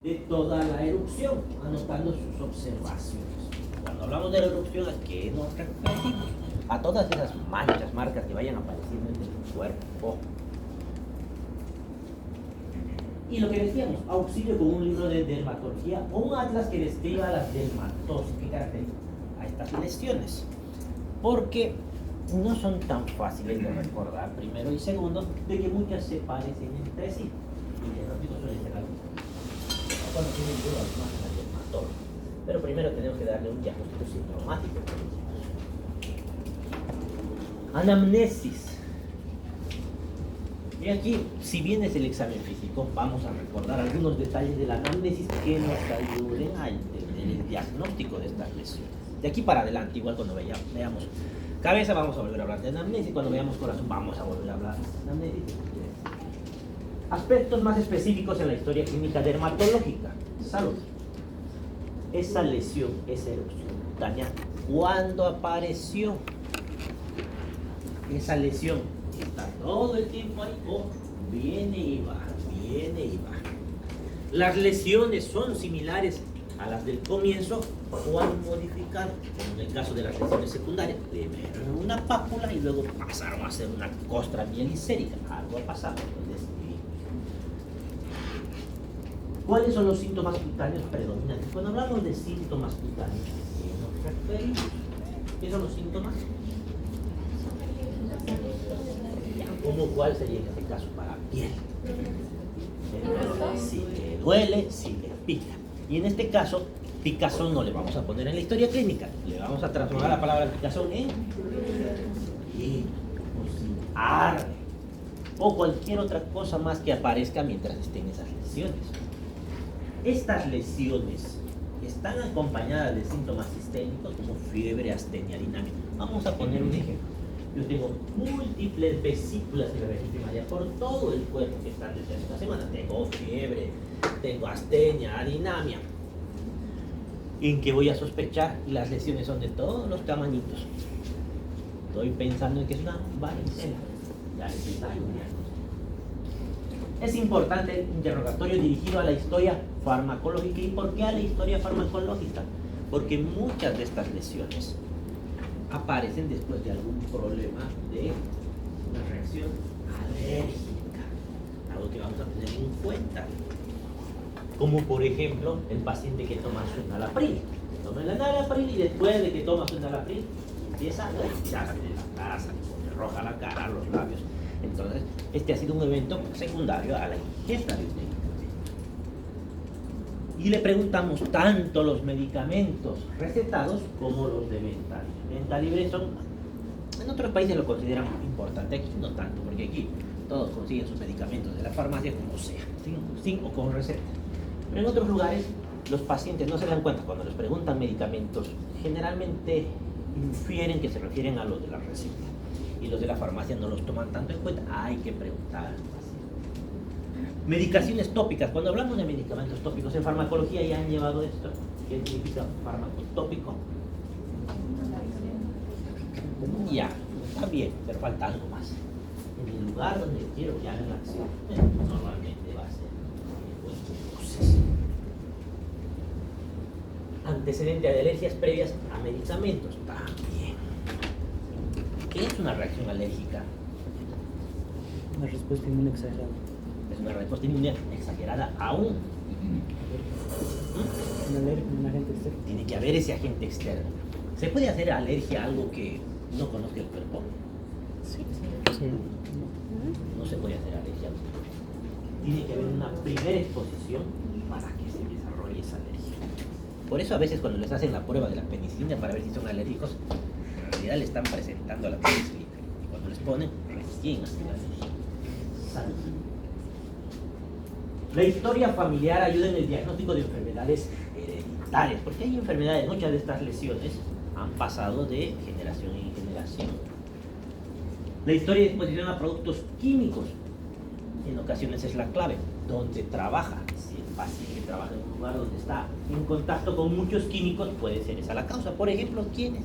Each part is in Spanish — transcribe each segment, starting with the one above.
de toda la erupción, anotando sus observaciones. Cuando hablamos de la erupción, ¿a qué nos referimos? A todas esas manchas, marcas que vayan apareciendo en el cuerpo. Y lo que decíamos, auxilio con un libro de dermatología o un atlas que describa las dermatosis, que caracteriza a estas lesiones. Porque no son tan fáciles de recordar, primero, y segundo, de que muchas se parecen entre sí. Y el diagnóstico suele ser algo. Cuando tienen dudas más en la dermatología. Pero primero tenemos que darle un diagnóstico sintomático. Anamnesis. Y aquí, si bien es el examen físico, vamos a recordar algunos detalles de la anamnesis que nos ayuden a entender el diagnóstico de estas lesiones. De aquí para adelante, igual cuando veamos cabeza, vamos a volver a hablar de anamnesis. Cuando veamos corazón, vamos a volver a hablar de anamnesis. Aspectos más específicos en la historia clínica dermatológica. Salud. Esa lesión, esa erupción cutánea, ¿cuándo apareció? Esa lesión está todo el tiempo ahí o viene y va, viene y va. Las lesiones son similares a las del comienzo o han modificado, como en el caso de las lesiones secundarias, primero una pápula y luego pasaron a ser una costra mielicérica. Algo ha pasado. ¿Cuáles son los síntomas cutáneos predominantes? Cuando hablamos de síntomas cutáneos, ¿a qué nos referimos? ¿Qué son los síntomas? ¿Cómo cuál sería en este caso para piel? Si le duele, si le pica. Y en este caso, picazón no le vamos a poner en la historia clínica, le vamos a transformar la palabra picazón en arde o cualquier otra cosa más que aparezca mientras estén esas lesiones. Estas lesiones están acompañadas de síntomas sistémicos como fiebre, astenia, dinamia. Vamos a poner un ejemplo. Yo tengo múltiples vesículas de la región primaria por todo el cuerpo que están desde hace una semana. Tengo fiebre, tengo astenia, adinamia. ¿En qué voy a sospechar? Y las lesiones son de todos los tamañitos. Estoy pensando en que es una varicela. Ya les está ahí un diagnóstico. Es importante el interrogatorio dirigido a la historia farmacológica. ¿Y por qué a la historia farmacológica? Porque muchas de estas lesiones aparecen después de algún problema de una reacción alérgica, algo que vamos a tener en cuenta, como por ejemplo el paciente que toma su enalapril, toma el enalapril y después de que toma su enalapril empieza a hincharse la cara, se pone roja la cara, los labios. Entonces este ha sido un evento secundario a la ingesta de un medicamento. Y le preguntamos tanto los medicamentos recetados como los de venta libre. Venta libre son, en otros países lo consideran importante, aquí no tanto, porque aquí todos consiguen sus medicamentos de la farmacia como sea, sin o con receta. Pero en otros lugares los pacientes no se dan cuenta cuando les preguntan medicamentos, generalmente infieren que se refieren a los de la receta. Y los de la farmacia no los toman tanto en cuenta, hay que preguntar al paciente. Medicaciones tópicas. Cuando hablamos de medicamentos tópicos en farmacología ya han llevado esto. ¿Qué significa fármaco tópico? Ya, está bien, pero falta algo más. En el lugar donde quiero que hagan la acción, normalmente va a ser un proceso. Antecedente de alergias previas a medicamentos, también. ¿Qué es una reacción alérgica? Una respuesta inmune exagerada. Es una respuesta inmune exagerada aún. Un agente externo. Tiene que haber ese agente externo. ¿Se puede hacer alergia a algo que no conozca el cuerpo? Sí. No se puede hacer alergia. Tiene que haber una primera exposición para que se desarrolle esa alergia. Por eso a veces cuando les hacen la prueba de la penicilina para ver si son alérgicos, en realidad le están presentando a la penicilina. Y cuando les ponen, recién hacen la alergia. Salud. La historia familiar ayuda en el diagnóstico de enfermedades hereditarias, porque hay enfermedades, muchas de estas lesiones han pasado de generación en generación. La historia de exposición a productos químicos en ocasiones es la clave. Donde trabaja, si el paciente trabaja en un lugar donde está en contacto con muchos químicos, puede ser esa la causa. Por ejemplo, ¿quién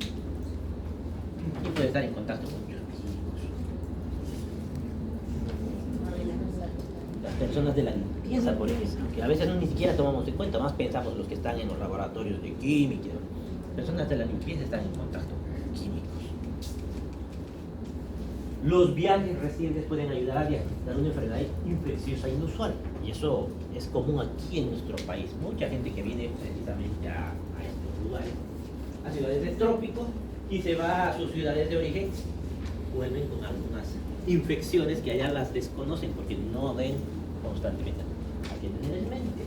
puede estar en contacto con muchos químicos? Las personas de la limpieza. Piensa, por ejemplo, que a veces ni siquiera tomamos en cuenta, más pensamos los que están en los laboratorios de química. Personas de la limpieza están en contacto con químicos. Los viajes recientes pueden ayudar a diagnosticar una enfermedad infecciosa inusual. Y eso es común aquí en nuestro país. Mucha gente que viene precisamente a estos lugares, a ciudades del trópico, y se va a sus ciudades de origen, vuelven con algunas infecciones que allá las desconocen porque no ven constantemente. Hay que tener en mente.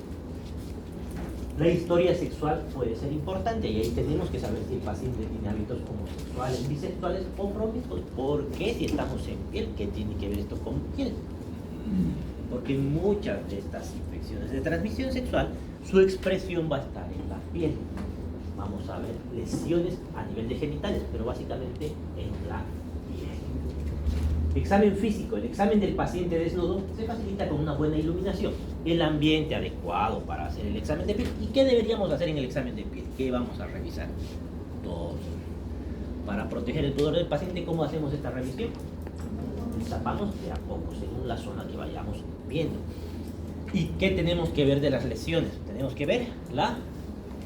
La historia sexual puede ser importante y ahí tenemos que saber si el paciente tiene hábitos homosexuales, bisexuales o promiscuos. ¿Por qué si estamos en piel? ¿Qué tiene que ver esto con piel? Porque muchas de estas infecciones de transmisión sexual, su expresión va a estar en la piel. Vamos a ver lesiones a nivel de genitales, pero básicamente en la piel. Examen físico. El examen del paciente desnudo se facilita con una buena iluminación, el ambiente adecuado para hacer el examen de piel. ¿Y qué deberíamos hacer en el examen de piel? ¿Qué vamos a revisar? Todo. Para proteger el pudor del paciente, ¿cómo hacemos esta revisión? Tapamos de a poco, según la zona que vayamos viendo. ¿Y qué tenemos que ver de las lesiones? Tenemos que ver la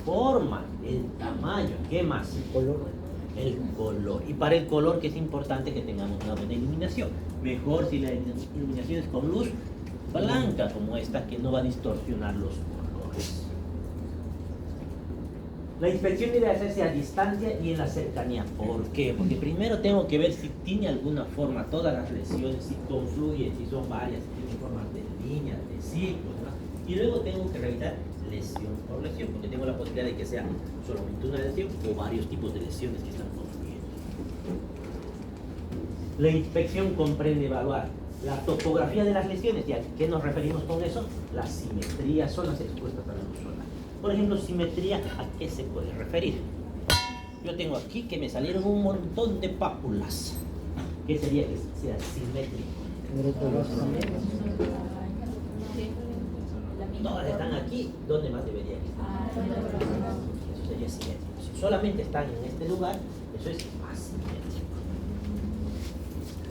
forma, el tamaño, ¿qué más? El color. El color. Y para el color, que es importante que tengamos una buena iluminación. Mejor si la iluminación es con luz blanca, como esta, que no va a distorsionar los colores. La inspección debe hacerse a distancia y en la cercanía. ¿Por qué? Porque primero tengo que ver si tiene alguna forma, todas las lesiones, si confluyen, si son varias, si tienen formas de líneas, de círculos, ¿no? Y luego tengo que revisar lesión por lesión, porque tengo la posibilidad de que sea solamente una lesión o varios tipos de lesiones que están confluyendo. La inspección comprende evaluar la topografía de las lesiones. ¿Y a qué nos referimos con eso? Las simetrías son las expuestas a la luz solar. Por ejemplo, simetría, ¿a qué se puede referir? Yo tengo aquí que me salieron un montón de pápulas. ¿Qué sería que sea simétrico? Todas están aquí, ¿dónde más debería estar? Eso sería simétrico. Si solamente están en este lugar, eso es asimétrico.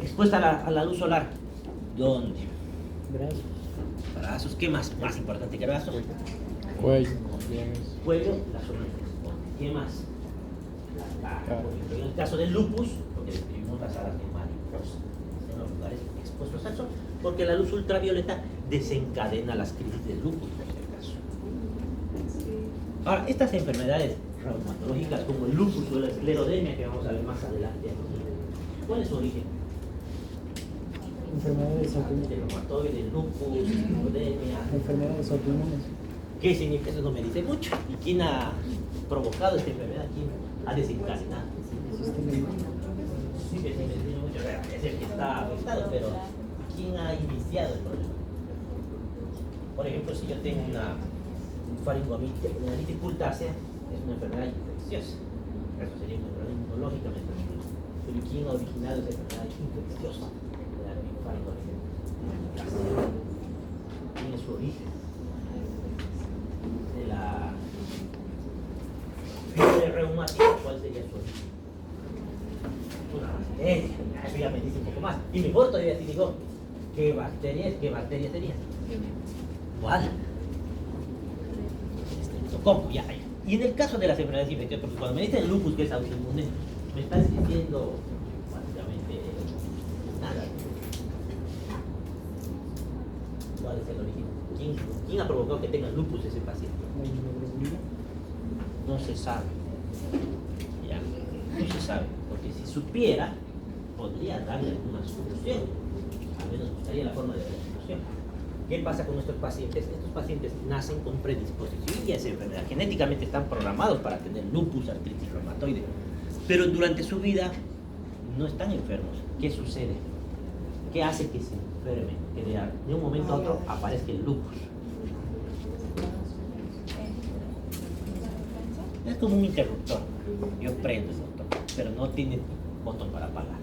Expuesta a la luz solar, ¿dónde? Brazos. Brazos, ¿qué más? Más importante que brazos. Cuello. Cuello, la zona de responde. ¿Qué más? La cara. Por ejemplo, en el caso del lupus, porque describimos las alas de mariposa en los lugares expuestos al sol, porque la luz ultravioleta desencadena las crisis del lupus, por si acaso. Ahora, estas enfermedades reumatológicas como el lupus o la esclerodermia, que vamos a ver más adelante, ¿cuál es su origen? Enfermedades autoinmunes. El reumatoide, el lupus, esclerodermia. Enfermedades autoinmunes. ¿Qué significa? Eso no me dice mucho. ¿Y quién ha provocado esta enfermedad? ¿Quién ha desencadenado? Sí, que sí me dice mucho. Es el que está afectado, pero ¿quién ha iniciado el problema? Por ejemplo, si yo tengo una faringoamitis cultácea, es una enfermedad infecciosa. Eso sería una enfermedad inmunológicamente. Pero ¿quién ha originado esa enfermedad infecciosa? La faringoamitis cultácea. ¿Quién es su origen? De la fiebre reumática, ¿cuál sería su origen? Una bacteria, eso ya me dice un poco más. Y mejor todavía si digo, ¿qué bacteria sería? ¿Cuál? ¿Cómo? Ya. Y en el caso de las enfermedades infecciosas, porque cuando me dicen lupus, que es autoinmune, me están diciendo básicamente nada. ¿Cuál es el origen? ¿Quién ha provocado que tenga lupus ese paciente? No se sabe. Ya, no se sabe. Porque si supiera, podría darle alguna solución. Al menos buscaría la forma de dar la solución. ¿Qué pasa con nuestros pacientes? Estos pacientes nacen con predisposición y a esa enfermedad. Genéticamente están programados para tener lupus, artritis reumatoide. Pero durante su vida no están enfermos. ¿Qué sucede? ¿Qué hace que se enfermen? Que de un momento a otro aparezca el lupus. Es como un interruptor. Yo prendo el botón, pero no tiene botón para apagar.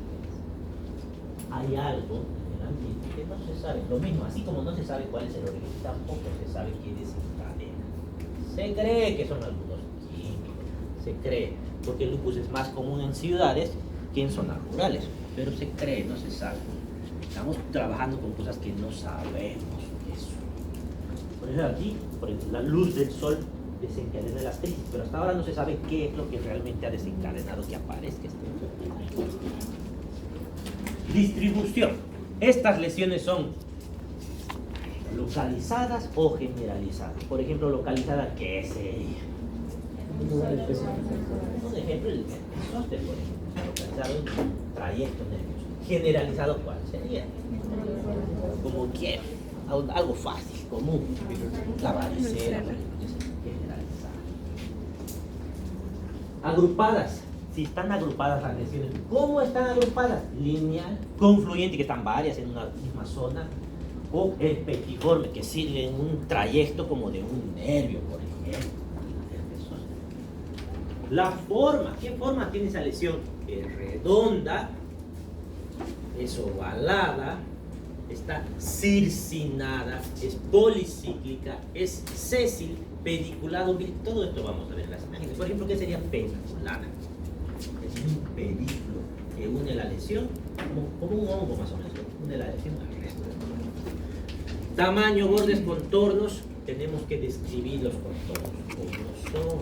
Hay algo en el ambiente que no se sabe. Lo mismo, así como no se sabe cuál es el origen, tampoco se sabe qué desencadena. Se cree que son algunos químicos. Se cree, porque el lupus es más común en ciudades que en zonas rurales. Pero se cree, no se sabe. Estamos trabajando con cosas que no sabemos eso. Por ejemplo, aquí, por ejemplo, la luz del sol desencadena la artritis, pero hasta ahora no se sabe qué es lo que realmente ha desencadenado que aparezca este enfermedad. Distribución. Estas lesiones son localizadas o generalizadas. Por ejemplo, localizada, ¿qué sería? Un lugar específico. Un ejemplo, el zóster, por ejemplo, localizado en un trayecto nervioso. Generalizado, ¿cuál sería? Como quiera, algo fácil, común. La varicela, por ejemplo, que es generalizada. Agrupadas. Si están agrupadas las lesiones, ¿cómo están agrupadas? Lineal, confluyente, que están varias en una misma zona, o espetiforme, que sigue en un trayecto como de un nervio, por ejemplo. La forma, ¿qué forma tiene esa lesión? Es redonda, es ovalada, está circinada, es policíclica, es sésil, pediculado. Todo esto vamos a ver en las imágenes. Por ejemplo, ¿qué sería pediculada? Es un pedículo que une la lesión, como un hongo más o menos, une la lesión al resto del cuerpo. Tamaño, bordes, contornos, tenemos que describir los contornos, como son.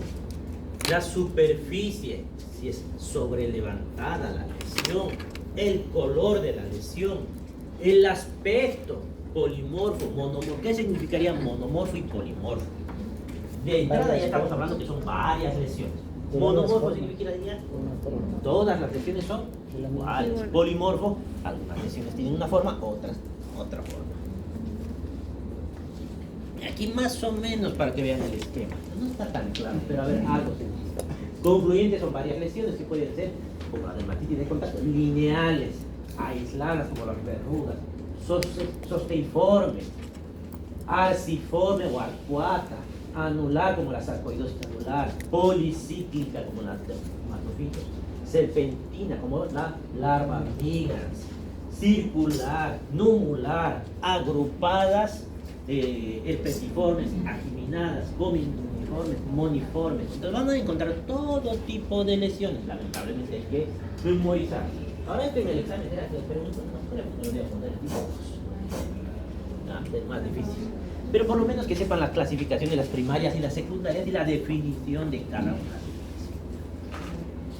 La superficie, si es sobrelevantada la lesión, el color de la lesión, el aspecto, polimorfo, monomorfo. ¿Qué significaría monomorfo y polimorfo? De entrada ya estamos hablando que son varias lesiones. Monomorfo significaría todas las lesiones son iguales. Polimorfo, algunas lesiones tienen una forma, otras otra forma. Aquí más o menos para que vean el esquema. No está tan claro, pero a ver, algo sencillo. Confluyentes son varias lesiones que pueden ser, como la dermatitis de contacto, lineales, aisladas como las verrugas, sosteiforme, arciforme o arcuata, anular como la sarcoidosis anular, policíclica como la dermatofitos, serpentina como la larva migrans, circular, numular, agrupadas, herpetiformes, agiminadas, cominiformes, moniformes. Entonces van a encontrar todo tipo de lesiones. Lamentablemente hay que memorizar. Ahora en el examen era que les pregunto, no le voy a poner dibujos. Es más difícil. Pero por lo menos que sepan la clasificación de las primarias y las secundarias y la definición de cada una de ellas.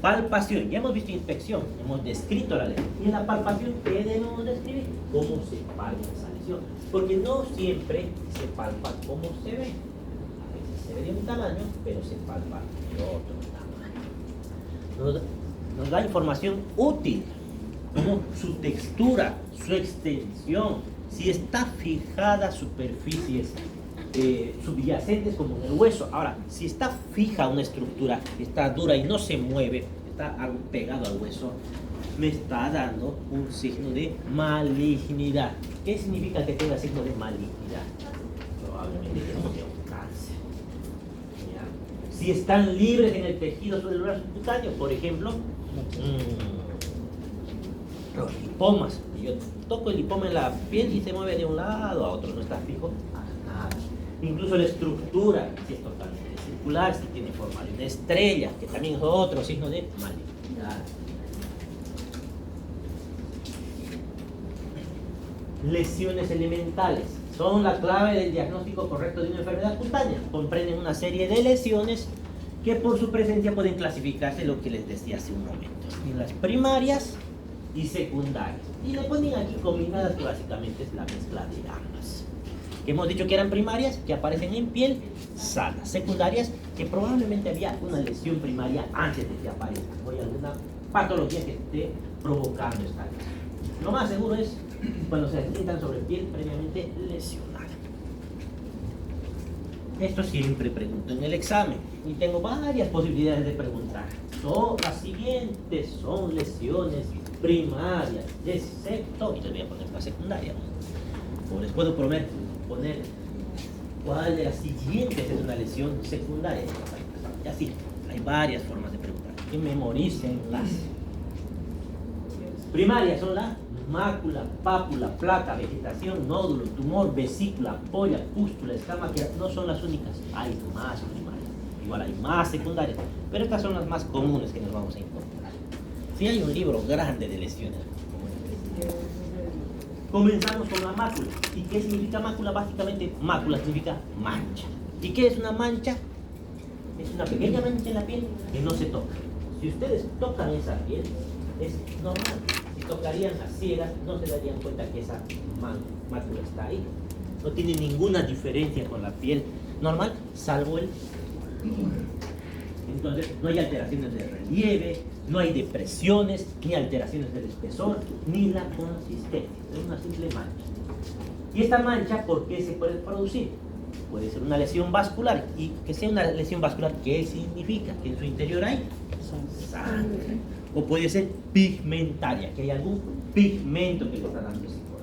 Palpación, ya hemos visto inspección, hemos descrito la lesión. Y en la palpación, ¿qué debemos describir? Cómo se palpa esa lesión. Porque no siempre se palpa como se ve. A veces se ve de un tamaño, pero se palpa de otro tamaño. Nos da información útil, como su textura, su extensión, si está fijada superficies subyacentes como en el hueso. Ahora, si está fija una estructura, está dura y no se mueve, está algo pegado al hueso, me está dando un signo de malignidad. ¿Qué significa que tenga signo de malignidad? Probablemente que no sea un cáncer. ¿Ya? Si están libres en el tejido celular subcutáneo, por ejemplo, los lipomas. Yo toco el lipoma en la piel y se mueve de un lado a otro, no está fijo a nada. Incluso la estructura, si es totalmente circular, si tiene forma de una estrella, que también es otro signo de malignidad. Lesiones elementales son la clave del diagnóstico correcto de una enfermedad cutánea. Comprenden una serie de lesiones que por su presencia pueden clasificarse, lo que les decía hace un momento, en las primarias y secundarias. Y le ponen aquí combinadas, que básicamente es la mezcla de ambas. Que hemos dicho que eran primarias, que aparecen en piel sana. Secundarias, que probablemente había una lesión primaria antes de que aparezca, o hay alguna patología que esté provocando esta lesión. Lo más seguro es cuando se asientan sobre piel previamente lesionada. Esto siempre pregunto en el examen y tengo varias posibilidades de preguntar. Las siguientes son lesiones primarias, excepto, y les voy a poner la secundaria, o les puedo poner cuál de las siguientes es una lesión secundaria. Y así, hay varias formas de preguntar. Que memoricen las primarias. Son la mácula, pápula, placa, vegetación, nódulo, tumor, vesícula, ampolla, pústula, escama, que no son las únicas. Hay más primarias. Igual hay más secundarias, pero estas son las más comunes que nos vamos a encontrar. Si hay un libro grande de lesiones, Comenzamos con la mácula. ¿Y qué significa mácula? Básicamente, mácula significa mancha. ¿Y qué es una mancha? Es una pequeña mancha en la piel que no se toca. Si ustedes tocan esa piel, es normal. Si tocarían las ciegas, no se darían cuenta que esa mácula está ahí. No tiene ninguna diferencia con la piel normal, salvo el... Entonces, no hay alteraciones de relieve, no hay depresiones, ni alteraciones del espesor, ni la consistencia. Es una simple mancha. ¿Y esta mancha por qué se puede producir? Puede ser una lesión vascular. ¿Y que sea una lesión vascular, qué significa? Que en su interior hay sangre. O puede ser pigmentaria, que hay algún pigmento que le está dando ese color.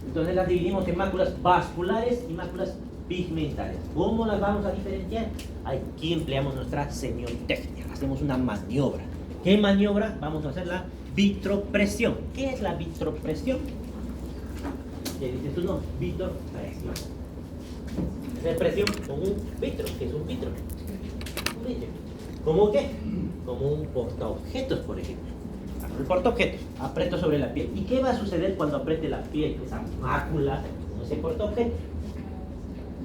Entonces las dividimos en máculas vasculares y máculas pigmentarias. ¿Cómo las vamos a diferenciar? Aquí empleamos nuestra semiotecnia. Hacemos una maniobra. ¿Qué maniobra? Vamos a hacer la vitropresión. ¿Qué es la vitropresión? ¿Qué dices tú? No, vitropresión. Es presión con un vitro. ¿Qué es un vitro? Un vitro. ¿Cómo qué? Como un portaobjetos, por ejemplo. El portaobjetos, aprieto sobre la piel. ¿Y qué va a suceder cuando apriete la piel? Esa mácula, con ese portaobjeto.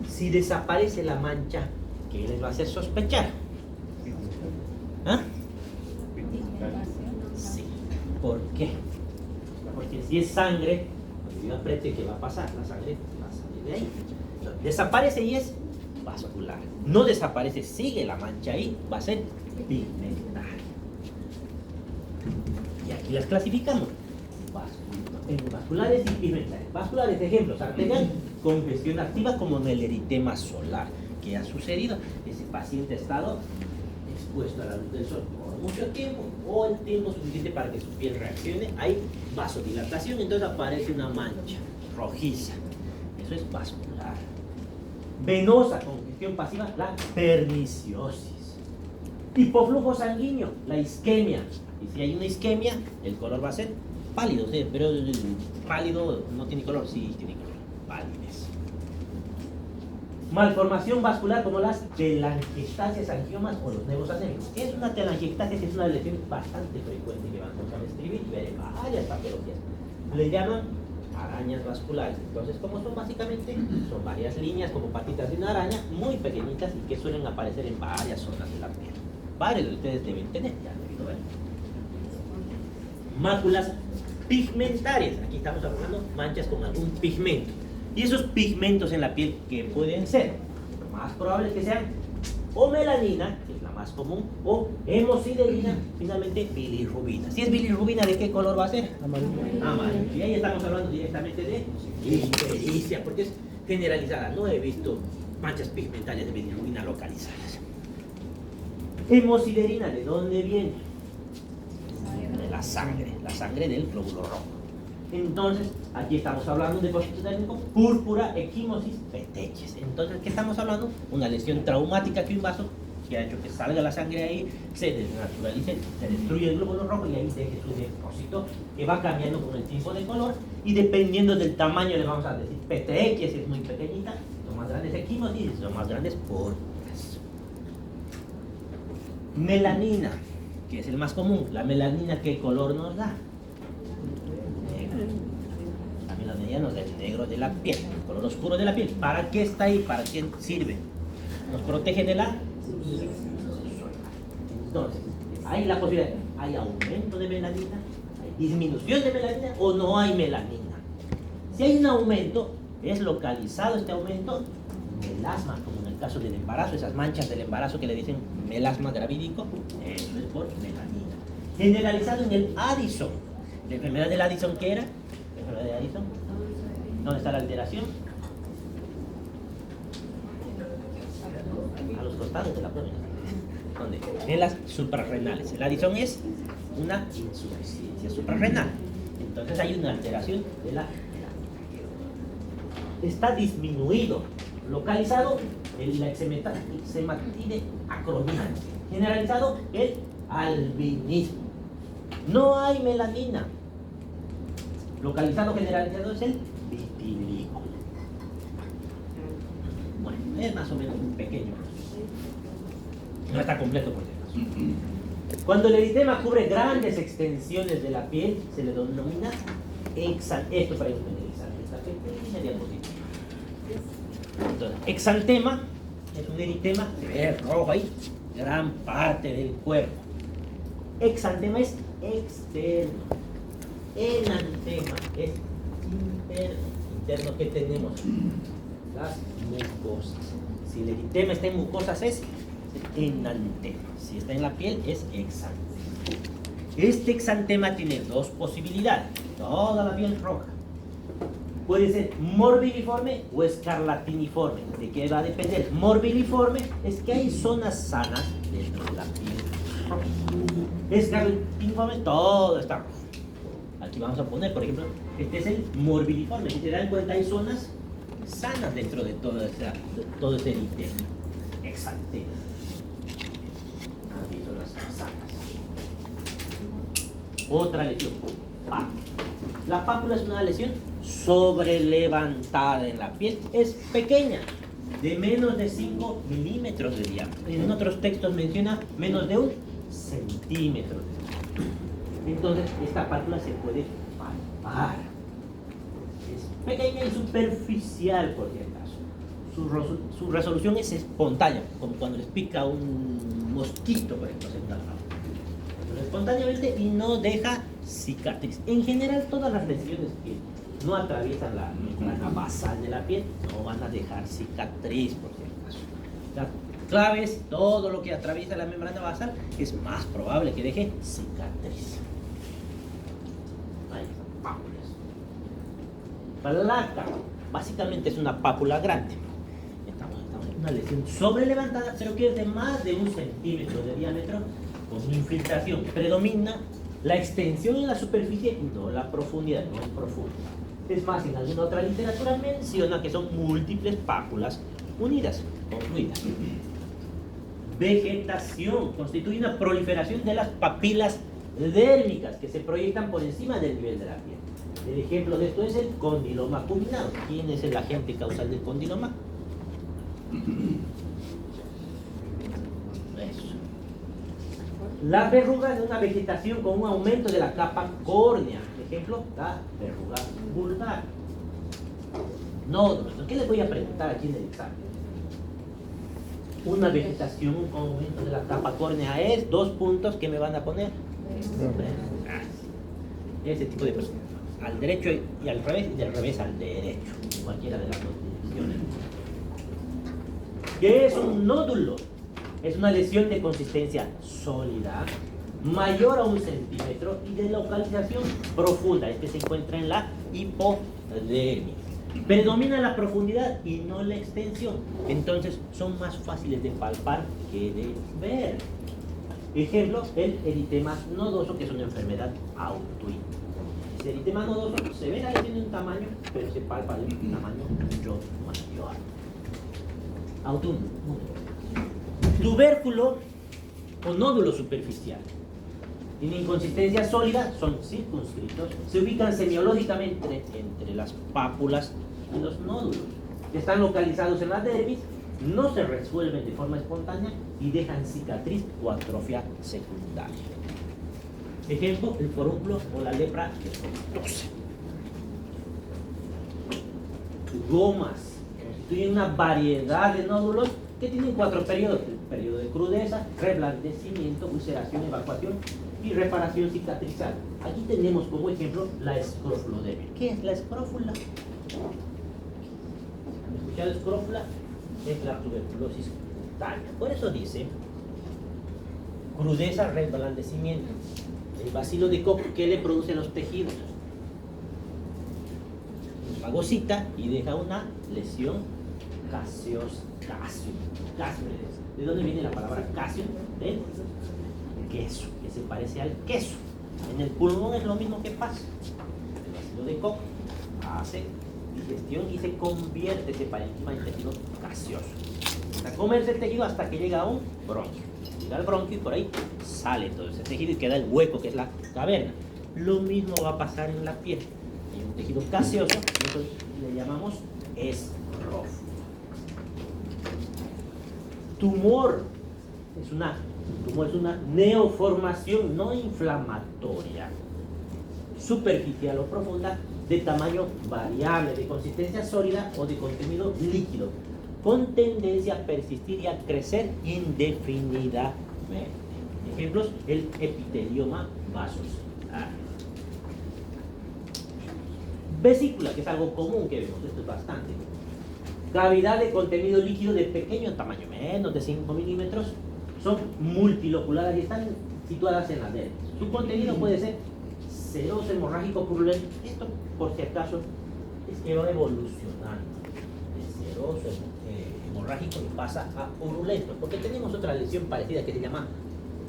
Si desaparece la mancha, ¿qué les va a hacer sospechar? ¿Ah? Sí. ¿Por qué? Porque si es sangre, cuando yo apriete, ¿qué va a pasar? La sangre va a salir de ahí. Entonces, desaparece y es vascular. No desaparece, sigue la mancha ahí, va a ser pigmentaria. Y aquí las clasificamos. En vasculares y pigmentarias. Vasculares, ejemplos, arterial, congestión activa como en el eritema solar. ¿Qué ha sucedido? Ese paciente ha estado expuesto a la luz del sol por mucho tiempo o el tiempo suficiente para que su piel reaccione. Hay vasodilatación, entonces aparece una mancha rojiza. Eso es vascular. Venosa, congestión pasiva, la perniciosis. Hipoflujo sanguíneo, la isquemia. Y si hay una isquemia, el color va a ser pálido, ¿sí? Pero el pálido no tiene color, sí tiene color, palidez. Malformación vascular como las telangiectasias, angiomas o los nevos anémicos. ¿Qué es una telangiectasia? Es una lesión bastante frecuente que vamos a describir y ver en varias patologías. Le llaman arañas vasculares. Entonces, ¿cómo son básicamente? Son varias líneas como patitas de una araña, muy pequeñitas y que suelen aparecer en varias zonas de la piel. Varios de ustedes deben tener, ya han debido ver. Máculas pigmentarias. Aquí estamos hablando de manchas con algún pigmento. Y esos pigmentos en la piel, ¿qué pueden ser? Lo más probable es que sean o melanina, que es la más común, o hemosiderina, finalmente bilirrubina. Si es bilirrubina, ¿de qué color va a ser? Amarillo. Amarillo. Y ahí estamos hablando directamente de ictericia, porque es generalizada. No he visto manchas pigmentarias de bilirrubina localizadas. Hemosiderina, ¿de dónde viene? De la sangre del glóbulo rojo. Entonces, aquí estamos hablando de depósito térmico, púrpura, equimosis, petequias. Entonces, ¿qué estamos hablando? Una lesión traumática que un vaso que ha hecho que salga la sangre ahí, se desnaturalice, se destruye el glóbulo rojo y ahí deje su depósito que va cambiando con el tiempo de color y dependiendo del tamaño le vamos a decir petequias, es muy pequeñita, son más grandes equimosis, son más grandes púrpuras. Melanina, que es el más común. La melanina, ¿qué color nos da? La melanina nos da el negro de la piel, el color oscuro de la piel. ¿Para qué está ahí? ¿Para qué sirve? Nos protege de la... Entonces, hay la posibilidad, ¿hay aumento de melanina? ¿Hay disminución de melanina o no hay melanina? Si hay un aumento, es localizado este aumento, melasma, como en el caso del embarazo, esas manchas del embarazo que le dicen melasma gravídico, eso es por melanina. Generalizado en el Addison. ¿La enfermedad del Addison qué era? ¿La enfermedad de Addison? ¿Dónde está la alteración? A los costados de la próstata. ¿Dónde? En las suprarrenales. El Addison es una insuficiencia suprarrenal. Entonces hay una alteración de la melanina. Está disminuido, localizado en la eczematide acromial. Generalizado el albinismo. No hay melanina. Localizado, generalizado es el vitiligo. Bueno, es más o menos un pequeño. No está completo por si acaso. Cuando el eritema cubre grandes extensiones de la piel, se le denomina esto para ustedes. diapositiva. Entonces, exantema es un eritema, se ve rojo ahí, gran parte del cuerpo. Exantema es externo. Enantema es interno. Interno que tenemos las mucosas. Si el eritema está en mucosas es enantema. Si está en la piel es exantema. Este exantema tiene dos posibilidades. Toda la piel roja. Puede ser morbiliforme o escarlatiniforme. ¿De qué va a depender? Morbiliforme es que hay zonas sanas dentro de la piel. Escarlatiniforme, todo está rojo. Aquí vamos a poner, por ejemplo, este es el morbiliforme. Si te dan cuenta, hay zonas sanas dentro de todo ese eritema. Exantema. Aquí son las sanas. Otra lesión. La pápula es una lesión sobrelevantada en la piel. Es pequeña, de menos de 5 milímetros de diámetro. En otros textos menciona menos de 1 centímetro de diámetro. Entonces, esta pápula se puede palpar. Es pequeña y superficial, por si acaso. Su resolución es espontánea, como cuando les pica un mosquito, por ejemplo, espontáneamente y no deja cicatriz. En general, todas las lesiones que no atraviesan la membrana basal de la piel no van a dejar cicatriz, por si acaso. La clave es todo lo que atraviesa la membrana basal es más probable que deje cicatriz. Ahí están pápulas. Placa, básicamente es una pápula grande. Estamos en una lesión sobrelevantada, pero que es de más de 1 centímetro de diámetro, con infiltración. Predomina la extensión en la superficie y no la profundidad, no es profunda. Es más, en alguna otra literatura menciona que son múltiples pápulas unidas, confluidas. Vegetación constituye una proliferación de las papilas dérmicas que se proyectan por encima del nivel de la piel. El ejemplo de esto es el condiloma acuminado. ¿Quién es el agente causal del condiloma? Eso. Las verrugas de una vegetación con un aumento de la capa córnea. Ejemplo, la verruga vulvar. Nódulos. ¿Qué les voy a preguntar aquí en el examen? Una vegetación con aumento de la capa córnea es 2 puntos que me van a poner. Ese tipo de personas. Al derecho y al revés, y del revés al derecho. Cualquiera de las dos direcciones. ¿Qué es un nódulo? Es una lesión de consistencia sólida, mayor a 1 centímetro y de localización profunda. Este se encuentra en la hipodermia. Predomina la profundidad y no la extensión. Entonces son más fáciles de palpar que de ver. Ejemplo, el eritema nodoso, que es una enfermedad autoinmune. El eritema nodoso se ve la lesión de un tamaño, pero se palpa de un tamaño mucho mayor. Autoinmune. Tubérculo o nódulo superficial. Tienen consistencia sólida, son circunscritos, se ubican semiológicamente entre las pápulas y los nódulos. Están localizados en la dermis, no se resuelven de forma espontánea y dejan cicatriz o atrofia secundaria. Ejemplo, el forúnculo o la lepra esponjosa. Gomas constituyen una variedad de nódulos que tienen 4 periodos: el periodo de crudeza, reblandecimiento, ulceración, evacuación y reparación cicatrizal. Aquí tenemos como ejemplo la escrofulodermia. ¿Qué es la escrófula? ¿Han escuchado escrófula? Es la tuberculosis cutánea. Por eso dice crudeza, reblandecimiento. El bacilo de Koch, ¿qué le produce a los tejidos? Fagocita y deja una lesión caseosa. Casio. ¿De dónde viene la palabra casio? Del queso, que se parece al queso. En el pulmón es lo mismo que pasa. El bacilo de Koch hace digestión y se convierte ese parénquima en tejido gaseoso. Hasta comerse el tejido hasta que llega a un bronquio. Llega al bronquio y por ahí sale todo ese tejido y queda el hueco, que es la caverna. Lo mismo va a pasar en la piel. Hay un tejido gaseoso, y eso le llamamos escrófula. Tumor es una neoformación no inflamatoria, superficial o profunda, de tamaño variable, de consistencia sólida o de contenido líquido, con tendencia a persistir y a crecer indefinidamente. Ejemplos, el epitelioma vasocelular. Vesícula, que es algo común que vemos, esto es bastante. Cavidad de contenido líquido de pequeño tamaño, menos de 5 milímetros, son multiloculares y están situadas en la dermis. Su contenido puede ser seroso, hemorrágico, purulento. Esto, por si acaso, es que va evolucionando de seroso, hemorrágico y pasa a purulento, porque tenemos otra lesión parecida que se llama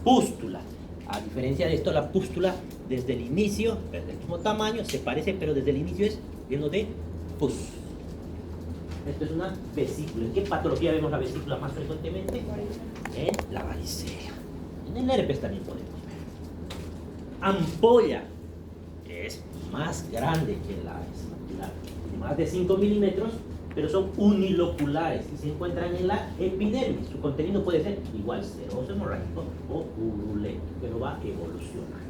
pústula. A diferencia de esto, la pústula desde el inicio, desde el mismo tamaño, se parece, pero desde el inicio es lleno de pus. Esto es una vesícula. ¿En qué patología vemos la vesícula más frecuentemente? En la varicela. En el herpes también podemos ver. Ampolla, que es más grande que la vesícula, de más de 5 milímetros, pero son uniloculares y se encuentran en la epidermis. Su contenido puede ser igual seroso, hemorrágico o purulento, pero va a evolucionar.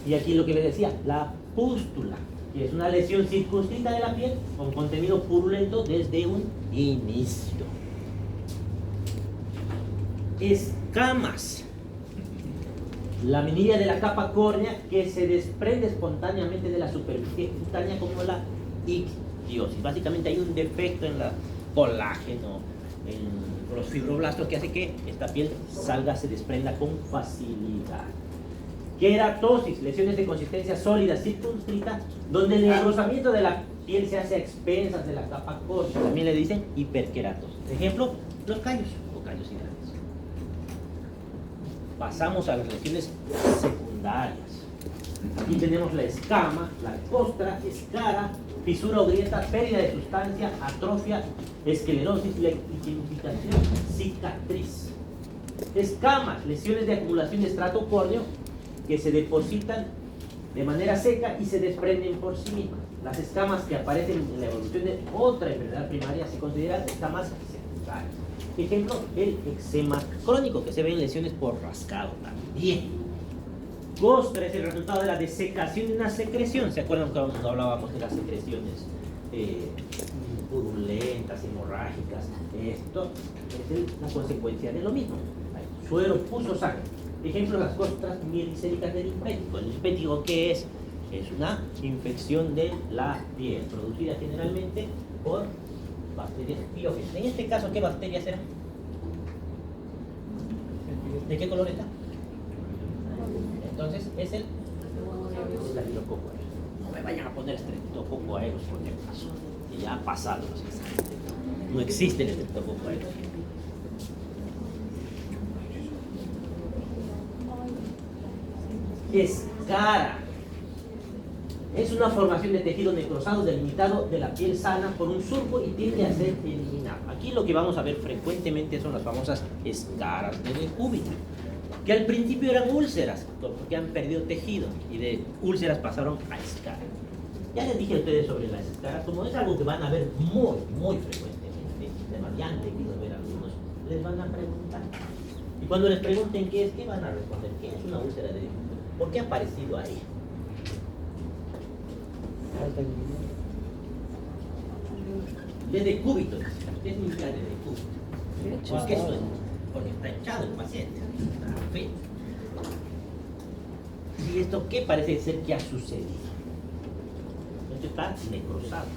Y aquí lo que les decía, la pústula, que es una lesión circunscrita de la piel con contenido purulento desde un inicio. Escamas. Laminilla de la capa córnea que se desprende espontáneamente de la superficie cutánea como la ictiosis. Básicamente hay un defecto en la colágeno, en los fibroblastos que hace que esta piel salga, se desprenda con facilidad. Queratosis, lesiones de consistencia sólida, circunscrita, donde el engrosamiento de la piel se hace a expensas de la capa córnea. También le dicen hiperqueratosis. Ejemplo, los callos o callosidades. Pasamos a las lesiones secundarias. Aquí tenemos la escama, la costra, escara, fisura o grieta, pérdida de sustancia, atrofia, esclerosis, liqueficación, cicatriz. Escamas, lesiones de acumulación de estrato córneo que se depositan de manera seca y se desprenden por sí mismas. Las escamas que aparecen en la evolución de otra enfermedad primaria se consideran escamas secundarias. Ejemplo, el eczema crónico, que se ve en lesiones por rascado también. Costra es el resultado de la desecación de una secreción. ¿Se acuerdan cuando hablábamos de las secreciones purulentas, hemorrágicas? Esto es la consecuencia de lo mismo. Suero, pus o sangre. Ejemplo, las costras mielicéricas del linfético. ¿El linfético qué es? Es una infección de la piel, producida generalmente por bacterias biógenas. En este caso, ¿qué bacterias eran? ¿De qué color está? Entonces, es el Staphylococcus aureus. No me vayan a poner Streptococcus aureus por si acaso, que ya ha pasado. No existe el Streptococcus aureus. Escara. Es una formación de tejido necrosado delimitado de la piel sana por un surco y tiende a ser eliminado. Aquí lo que vamos a ver frecuentemente son las famosas escaras de decúbito, que al principio eran úlceras, porque han perdido tejido, y de úlceras pasaron a escaras. Ya les dije a ustedes sobre las escaras, como es algo que van a ver muy frecuentemente, además ya han debido ver algunos, les van a preguntar. Y cuando les pregunten qué es, ¿qué van a responder? ¿Qué es una úlcera de decúbito? ¿Por qué ha aparecido ahí? De decúbito, ¿qué significa de decúbito? ¿Por qué suena? Porque está echado el paciente, está feo. ¿Y esto qué parece ser que ha sucedido? Esto está necrosado.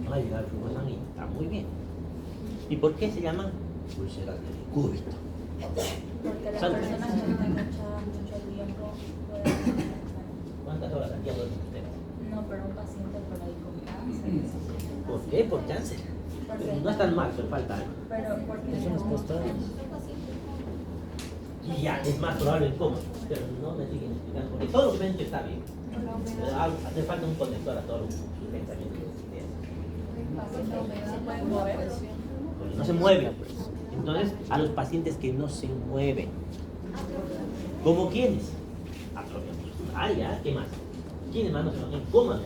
No ha llegado el flujo sanguíneo, está muy bien. ¿Y por qué se llaman úlceras de decúbito? Porque las personas que no mucho tiempo pueden... ¿Cuántas horas al día duermen ustedes? No, pero un paciente por ahí con cáncer. ¿Por qué? Por cáncer. Porque No es tan mal, pero falta algo. pero porque Eso nos costó. Y ya, es más probable el cómo. Pero no me siguen explicando, porque todo lo que ven está bien. Pero hace falta un conector a todos los pensamientos de ideas. se pueden mover. Porque no se mueven. Entonces, a los pacientes que no se mueven. ¿Como quiénes? Atrofia muscular, ya, ¿qué más? ¿Quiénes más no se mueven? Coma.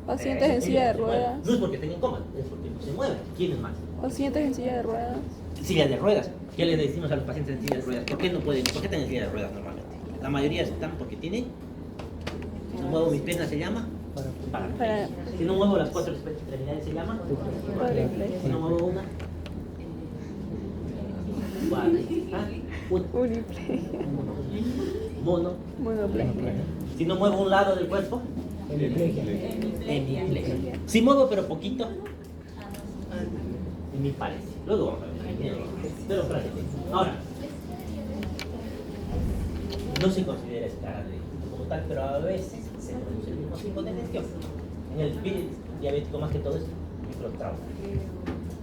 Pacientes en silla de ruedas. No es porque tengan coma, es porque no se mueven. ¿Quiénes más? Pacientes en silla de ruedas. Silla de ruedas. ¿Qué les decimos a los pacientes en silla de ruedas? ¿Por qué no pueden? ¿Por qué están en silla de ruedas normalmente? La mayoría están porque tienen muevo mis piernas se llama Para si no muevo las 4 extremidades se llama cuádriplex. si no muevo una Uniplex. mono Monoplex. si no muevo un lado del cuerpo hemiplegia. Si muevo pero poquito me parece luego vamos a ver pero espérate ahora no se considera escala de como tal pero a veces se produce el mismo tipo de lesión en el espíritu diabético más que todo es microtrauma.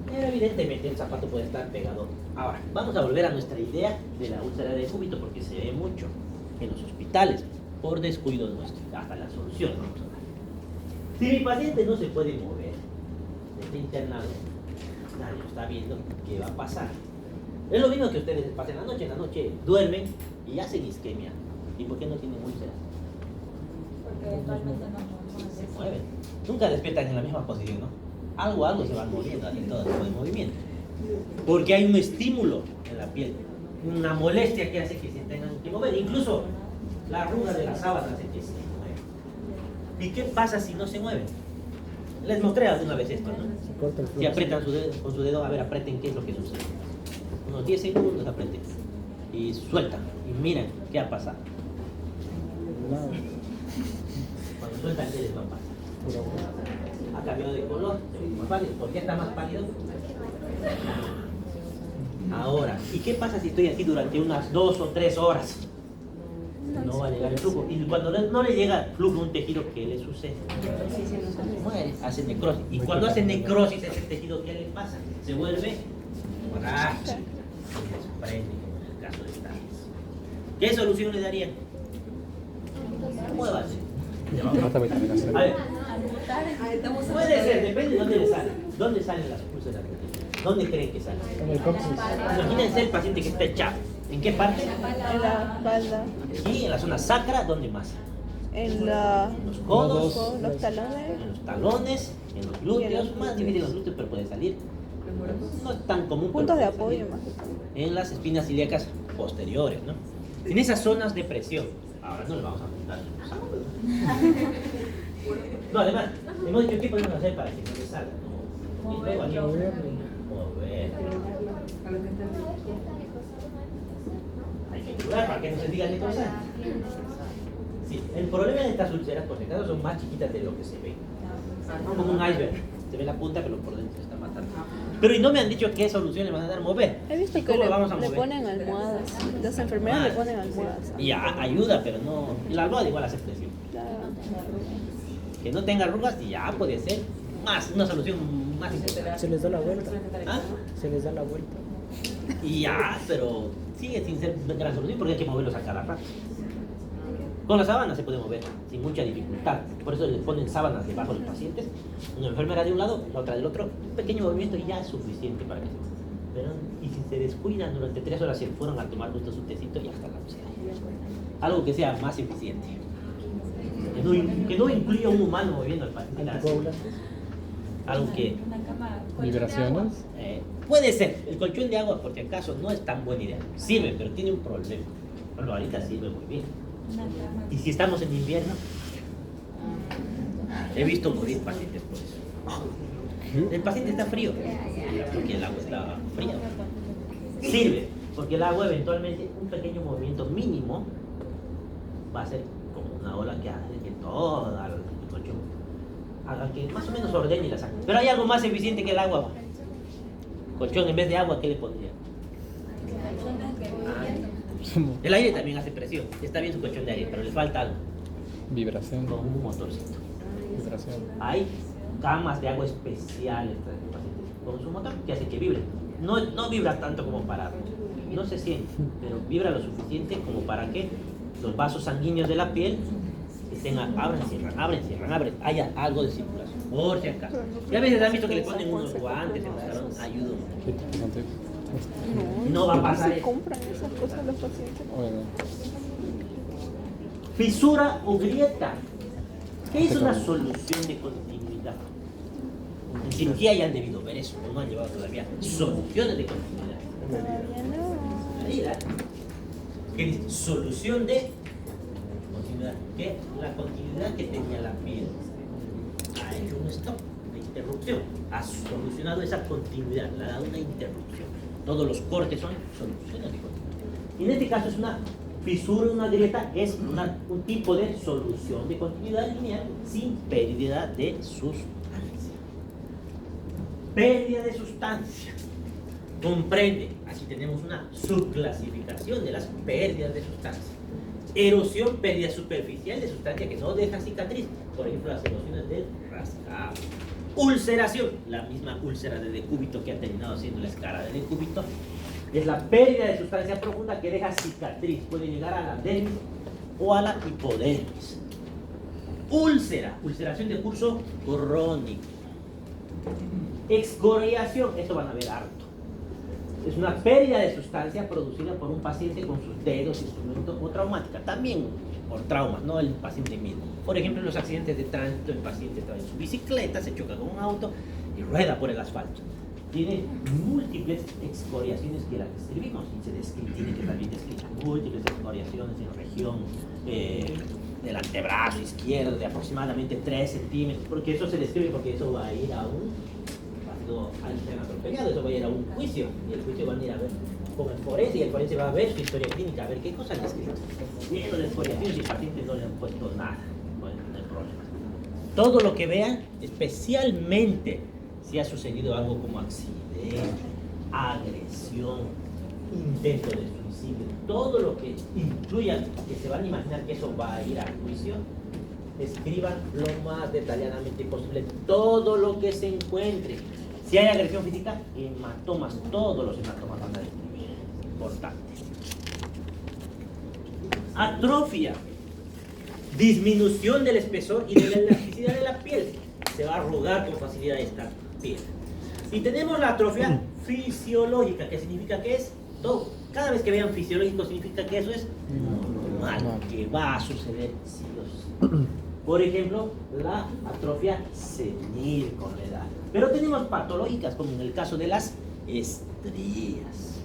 Pero evidentemente el zapato puede estar pegado. Ahora, vamos a volver a nuestra idea de la úlcera de cúbito porque se ve mucho en los hospitales por descuido nuestro. Hasta la solución vamos a dar. Si mi paciente no se puede mover, está internado, nadie lo está viendo, ¿qué va a pasar? Es lo mismo que ustedes pasen la noche duermen y hacen isquemia. ¿Y por qué no tienen úlceras? Porque eventualmente no Se mueven. Nunca despiertan en la misma posición, ¿no? Algo se van moviendo, hacen todo tipo de movimiento. Porque hay un estímulo en la piel, una molestia que hace que se tengan que mover. Incluso la arruga de la sábana hace que se mueva. ¿Y qué pasa si no se mueven? Les mostré alguna vez esto, ¿no? Si apretan con su dedo, a ver, aprieten, ¿qué es lo que sucede? Unos 10 segundos aprieten. Y sueltan. Y miren qué ha pasado. Cuando sueltan, ¿qué les va a pasar? Ha cambiado de color, se ve más pálido. ¿Por qué está más pálido? Ahora, ¿y qué pasa si estoy aquí durante unas 2 o 3 horas? No va a llegar el flujo. Y cuando no le llega flujo a un tejido, ¿qué le sucede? Muere, hace necrosis. Y cuando hace necrosis ese tejido, ¿qué le pasa? Se vuelve borracho. Se desprende, como en el caso de esta. ¿Qué solución le darían? Muévase. A ver. Puede ser, depende de dónde le sale. ¿Dónde salen las úlceras? ¿Dónde creen que salen? En el coxis. Imagínense el paciente que está echado. ¿En qué parte? En la espalda. Aquí, en la zona sacra, ¿dónde más? En la. En los codos, Con los talones. en los talones, en los glúteos, más difícil en los glúteos, pero puede salir. No es tan común. Puntos pero de puede apoyo salir. más que todo. En las espinas ilíacas posteriores, ¿no? En esas zonas de presión. Ahora no le vamos a apuntar. No, además, hemos dicho qué podemos hacer para que no le salga. No, y luego aquí, mover. Hay que curar para que no se diga ni cosa. Sí, el problema de estas úlceras, por si acaso, son más chiquitas de lo que se ve. Como un iceberg. Se ve la punta, pero por dentro se está matando. Pero y no me han dicho qué solución le van a dar mover. He visto ¿Y que cómo lo vamos a le mover? ponen almohadas. Las enfermeras le ponen almohadas. Y ayuda, pero no. La almohada igual hace presión. Claro. Que no tenga arrugas y ya puede ser más, una solución más importante. Se les da la vuelta. ¿Ah? Se les da la vuelta. Y ya, pero sigue sin ser gran solución porque hay que moverlos a cada rato. Con la sábana se puede mover sin mucha dificultad. Por eso les ponen sábanas debajo de los pacientes. Una enfermera de un lado, la otra del otro. Un pequeño movimiento y ya es suficiente para que se mueva. Pero, y si se descuidan durante 3 horas, se fueron a tomar justo su tecito y hasta la úlcera. Algo que sea más eficiente. Que no incluya un humano moviendo al paciente. Algo que Vibraciones. puede ser. El colchón de agua, por si acaso, no es tan buena idea. Sirve, pero tiene un problema. Bueno, ahorita sirve muy bien. Y si estamos en invierno, he visto morir pacientes por eso. El paciente está frío, porque el agua está fría. Sirve, porque el agua eventualmente, un pequeño movimiento mínimo, va a ser como una ola que hace que todo el colchón haga que más o menos ordene la sangre. Pero hay algo más eficiente que el agua. Colchón, en vez de agua, ¿qué le pondría? El aire también hace presión. Está bien su colchón de aire, pero le falta algo. Vibración. Con un motorcito. Vibración. Hay camas de agua especiales para el paciente con su motor que hace que vibre. No vibra tanto como para, no se siente, pero vibra lo suficiente como para que los vasos sanguíneos de la piel estén abren, cierran, haya algo de circulación, por si acaso. Y a veces han visto que le ponen unos guantes en los talones, ayuda un montón. ¿Qué tipo de No va a pasar Se eso. compran esas cosas los pacientes. Bueno, Fisura o grieta. ¿Qué es una solución de continuidad? En cirugía ya han debido ver eso, no han llevado todavía soluciones de continuidad. Todavía no. Ahí, ¿verdad? ¿Qué dice? Solución de continuidad. continuidad. ¿Qué? La continuidad que tenía la piel ha hecho un stop, una interrupción. Ha solucionado esa continuidad, le ha dado una interrupción. Todos los cortes son soluciones de continuidad. Y en este caso es una fisura, una grieta, es un tipo de solución de continuidad lineal sin pérdida de sustancia. Pérdida de sustancia. Comprende, aquí tenemos una subclasificación de las pérdidas de sustancia. Erosión, pérdida superficial de sustancia que no deja cicatriz. Por ejemplo, las erosiones del rascado. Ulceración, la misma úlcera de decúbito que ha terminado siendo la escara de decúbito. Es la pérdida de sustancia profunda que deja cicatriz. Puede llegar a la dermis o a la hipodermis. Úlcera, ulceración de curso crónico. Excoriación, esto van a ver harto. Es una pérdida de sustancia producida por un paciente con sus dedos, instrumentos o traumática. También por traumas, no el paciente mismo. Por ejemplo, en los accidentes de tránsito, el paciente trae su bicicleta, se choca con un auto y rueda por el asfalto. Tiene múltiples excoriaciones que las describimos y tiene que también describir múltiples excoriaciones en región del antebrazo izquierdo de aproximadamente 3 centímetros, porque eso se describe porque eso va a ir a un alguien atropellado, eso va a ir a un juicio y el juicio van a ir a ver con el forense y el forense va a ver su historia clínica, a ver qué cosas han escrito. Lleno de excoriaciones y el paciente no le han puesto nada, no hay problema. Todo lo que vean, especialmente si ha sucedido algo como accidente, agresión, intento de suicidio, todo lo que incluya, que se van a imaginar que eso va a ir al juicio, escriban lo más detalladamente posible todo lo que se encuentre. Si hay agresión física, hematomas, todos los hematomas van a describir. Importante. Atrofia, disminución del espesor y de la elasticidad de la piel. Se va a arrugar con facilidad esta piel. Y tenemos la atrofia fisiológica, que significa que es todo. Cada vez que vean fisiológico significa que eso es normal, que va a suceder sí o sí. Por ejemplo, la atrofia senil con la edad. Pero tenemos patológicas, como en el caso de las estrías,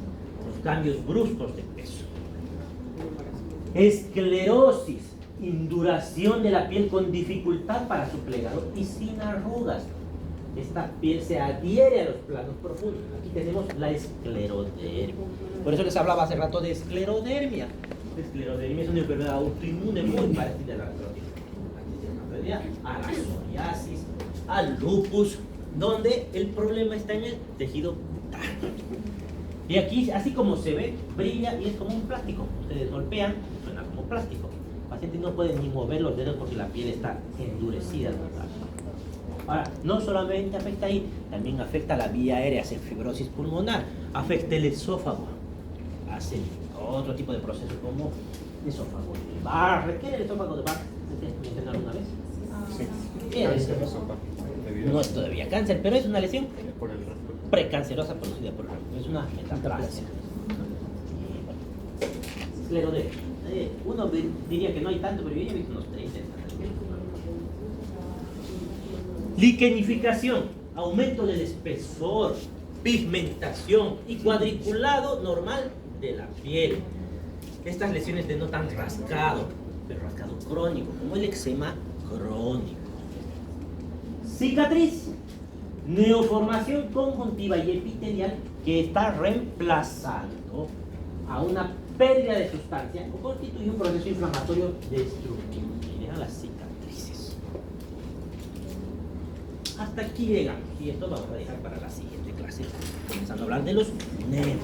los cambios bruscos de peso. Esclerosis, induración de la piel con dificultad para su plegado y sin arrugas. Esta piel se adhiere a los planos profundos. Aquí tenemos la esclerodermia. Por eso les hablaba hace rato de esclerodermia. La esclerodermia es una enfermedad autoinmune muy parecida a la artrosis. A la psoriasis, al lupus, donde el problema está en el tejido cutáneo. Y aquí, así como se ve, brilla y es como un plástico. Ustedes golpean, suena como plástico. El paciente no puede ni mover los dedos porque la piel está endurecida. Ahora, no solamente afecta ahí, también afecta la vía aérea, hace fibrosis pulmonar, afecta el esófago, hace otro tipo de procesos como esófago de Barrett. ¿Qué era el esófago de Barrett? ¿Me entienden alguna vez? ¿Qué era eso? No es todavía cáncer, pero es una lesión precancerosa producida por el reflujo. Es una metaplasia. Esclerodermia. Uno diría que no hay tanto, pero yo ya he visto unos 30. Liquenificación, aumento del espesor, pigmentación y cuadriculado normal de la piel. Estas lesiones denotan rascado, pero rascado crónico, como el eczema crónico. Cicatriz, neoformación conjuntiva y epitelial que está reemplazando a una pérdida de sustancia o constituye un proceso inflamatorio destructivo. Miren las cicatrices. Hasta aquí llegamos y esto vamos a dejar para la siguiente clase, comenzando a hablar de los nervios.